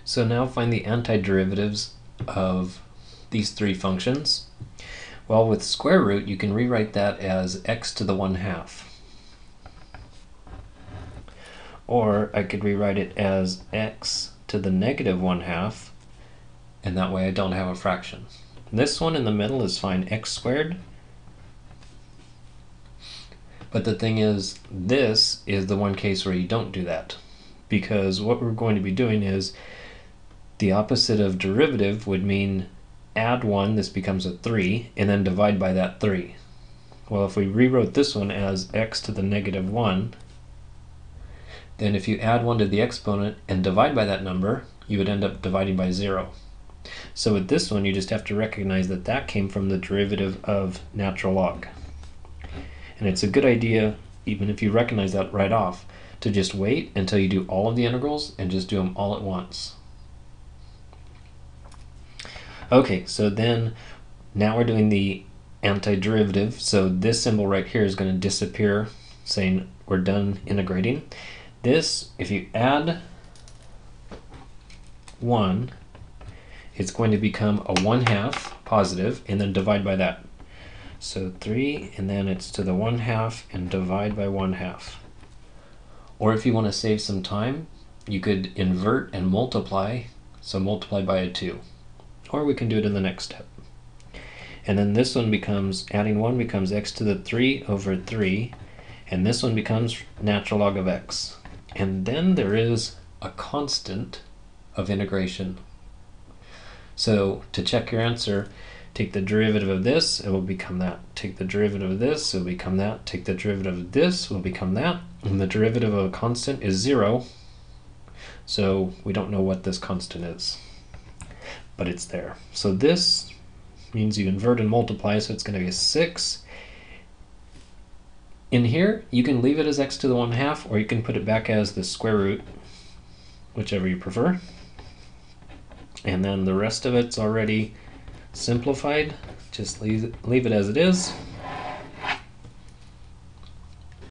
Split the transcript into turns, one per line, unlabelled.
So now find the antiderivatives of these three functions. Well, with square root, you can rewrite that as x to the 1/2. Or I could rewrite it as x to the negative 1/2, and that way I don't have a fraction. This one in the middle is fine, x squared. But the thing is, this is the one case where you don't do that, because what we're going to be doing is the opposite of derivative would mean add 1, this becomes a 3, and then divide by that 3. Well, if we rewrote this one as x to the negative 1, then if you add 1 to the exponent and divide by that number, you would end up dividing by 0. So with this one, you just have to recognize that that came from the derivative of natural log. And it's a good idea, even if you recognize that right off, to just wait until you do all of the integrals and just do them all at once. Okay, so then now we're doing the antiderivative. So this symbol right here is going to disappear, saying we're done integrating. This, if you add 1, it's going to become a 1/2 positive, and then divide by that. So 3, and then it's to the 1/2 and divide by 1/2. Or if you want to save some time, you could invert and multiply, so multiply by a 2. Or we can do it in the next step. And then this one becomes, adding 1 becomes x to the 3 over 3, and this one becomes natural log of x. And then there is a constant of integration. So to check your answer, take the derivative of this, it will become that. Take the derivative of this, it will become that. Take the derivative of this, it will become that. And the derivative of a constant is 0, so we don't know what this constant is, but it's there. So this means you invert and multiply, so it's going to be a 6. In here, you can leave it as x to the 1/2, or you can put it back as the square root, whichever you prefer. And then the rest of it's already simplified. Just leave it as it is.